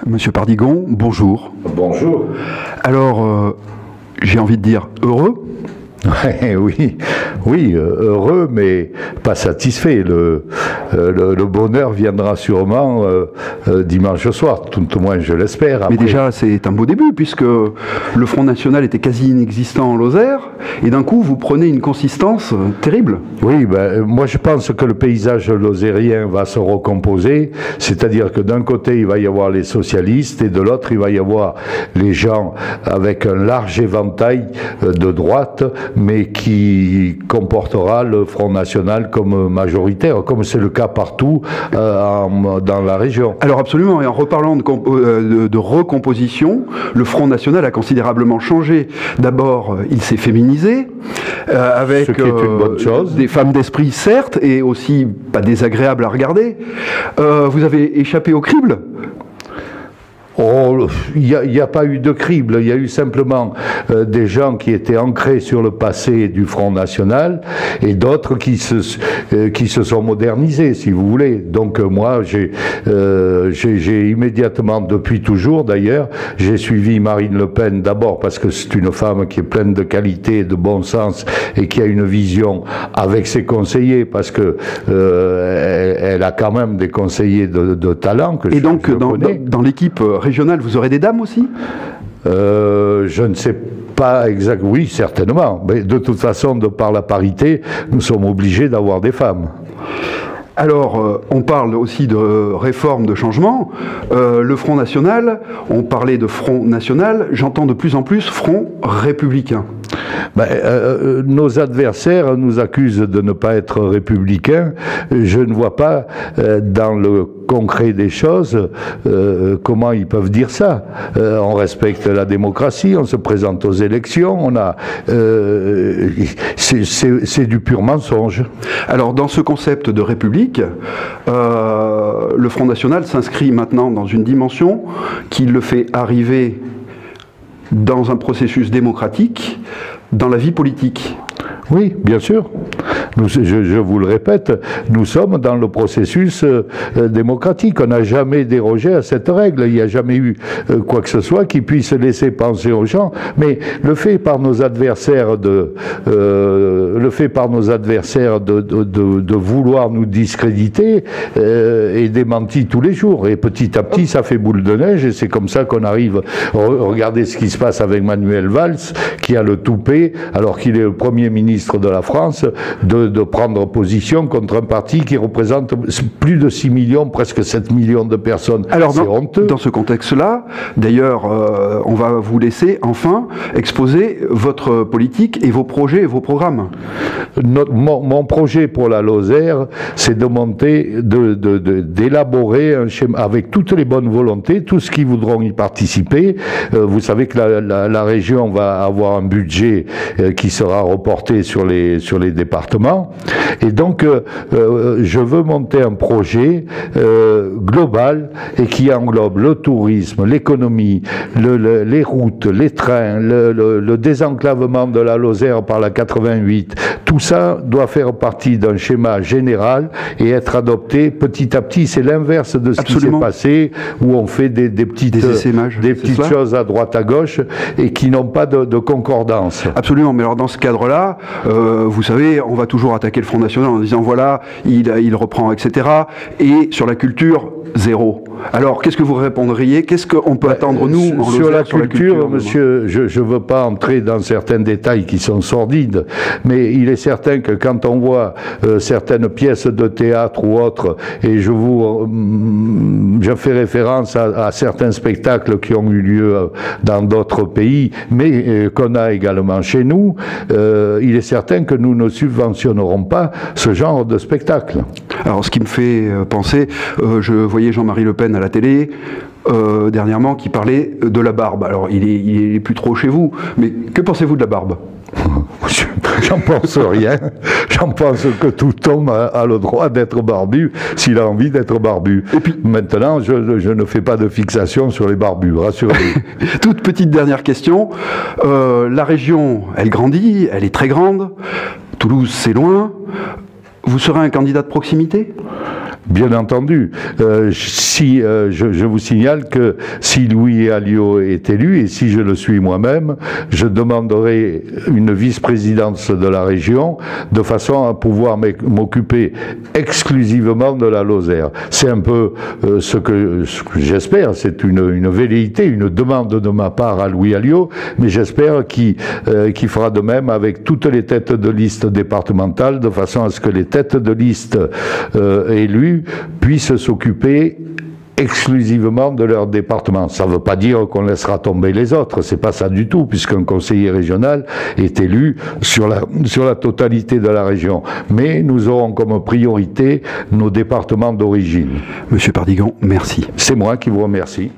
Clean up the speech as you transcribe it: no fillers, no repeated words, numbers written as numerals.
Monsieur Pardigon, bonjour. Bonjour. Alors, j'ai envie de dire heureux. Oui, heureux, mais pas satisfait. Le bonheur viendra sûrement dimanche soir, tout au moins je l'espère. Mais déjà, c'est un beau début, puisque le Front National était quasi inexistant en Lozère, et d'un coup, vous prenez une consistance terrible. Oui, moi je pense que le paysage lozérien va se recomposer, c'est-à-dire que d'un côté, il va y avoir les socialistes, et de l'autre, il va y avoir les gens avec un large éventail de droite, mais qui comportera le Front National comme majoritaire, comme c'est le cas partout dans la région. Alors absolument, et en reparlant de recomposition, le Front National a considérablement changé. D'abord, il s'est féminisé, avec ce qui est une bonne chose. Des femmes d'esprit, certes, et aussi pas désagréables à regarder. Vous avez échappé au crible ? Oh, il n'y a pas eu de crible, il y a eu simplement des gens qui étaient ancrés sur le passé du Front National et d'autres qui se sont modernisés, si vous voulez. Donc moi, j'ai immédiatement, depuis toujours d'ailleurs, j'ai suivi Marine Le Pen d'abord parce que c'est une femme qui est pleine de qualité, de bon sens et qui a une vision avec ses conseillers parce que elle a quand même des conseillers de talent que et donc, dans l'équipe régionale, vous aurez des dames aussi ? Je ne sais pas exactement. Oui, certainement. Mais de toute façon, de par la parité, nous sommes obligés d'avoir des femmes. Alors, on parle aussi de réforme, de changement. Le Front National, on parlait de Front National, j'entends de plus en plus Front Républicain. Nos adversaires nous accusent de ne pas être républicains. Je ne vois pas dans le concret des choses comment ils peuvent dire ça. On respecte la démocratie, on se présente aux élections, c'est du pur mensonge. Alors dans ce concept de république, le Front National s'inscrit maintenant dans une dimension qui le fait arriver dans un processus démocratique, dans la vie politique. Oui, bien sûr. Je vous le répète, nous sommes dans le processus démocratique. On n'a jamais dérogé à cette règle. Il n'y a jamais eu quoi que ce soit qui puisse laisser penser aux gens. Mais le fait par nos adversaires de vouloir nous discréditer est démenti tous les jours. Et petit à petit, ça fait boule de neige. Et c'est comme ça qu'on arrive. Regardez ce qui se passe avec Manuel Valls, qui a le toupet, alors qu'il est le Premier ministre de la France, de prendre position contre un parti qui représente plus de 6 millions, presque 7 millions de personnes. Alors c'est honteux. Dans ce contexte-là, d'ailleurs, on va vous laisser enfin exposer votre politique et vos projets et vos programmes. Mon projet pour la Lozère, c'est de monter, d'élaborer un schéma avec toutes les bonnes volontés, tous qui voudront y participer. Vous savez que la région va avoir un budget qui sera reporté sur les départements. Et donc, je veux monter un projet global et qui englobe le tourisme, l'économie, les routes, les trains, le désenclavement de la Lozère par la 88. Tout ça doit faire partie d'un schéma général et être adopté petit à petit. C'est l'inverse de ce qui s'est passé, où on fait des petites choses à droite à gauche et qui n'ont pas de concordance. Absolument, mais alors dans ce cadre-là, vous savez, on va toujours attaquer le Front National en disant voilà, il reprend, etc. Et sur la culture, zéro. Alors, qu'est-ce que vous répondriez? Qu'est-ce qu'on peut attendre, nous, en sur la culture, monsieur, je ne veux pas entrer dans certains détails qui sont sordides, mais il est certain que quand on voit certaines pièces de théâtre ou autres, et je fais référence à certains spectacles qui ont eu lieu dans d'autres pays, mais qu'on a également chez nous, il est certain que nous ne subventionnerons pas ce genre de spectacle. Alors, ce qui me fait penser, je voyais Jean-Marie Le Pen à la télé, dernièrement, qui parlait de la barbe. Alors, il est plus trop chez vous, mais que pensez-vous de la barbe? J'en pense rien. J'en pense que tout homme a le droit d'être barbu s'il a envie d'être barbu. Et puis, maintenant, je ne fais pas de fixation sur les barbus, rassurez-vous. Toute petite dernière question. La région, elle grandit, elle est très grande. Toulouse, c'est loin. Vous serez un candidat de proximité ? Bien entendu. Je vous signale que si Louis Alliot est élu, et si je le suis moi-même, je demanderai une vice-présidence de la région, de façon à pouvoir m'occuper exclusivement de la Lozère. C'est un peu ce que j'espère, c'est une velléité, une demande de ma part à Louis Alliot, mais j'espère qu'il fera de même avec toutes les têtes de liste départementales, de façon à ce que les têtes de liste élues puissent s'occuper exclusivement de leur département. Ça ne veut pas dire qu'on laissera tomber les autres, c'est pas ça du tout, puisqu'un conseiller régional est élu sur la totalité de la région. Mais nous aurons comme priorité nos départements d'origine. Monsieur Pardigan, merci. C'est moi qui vous remercie.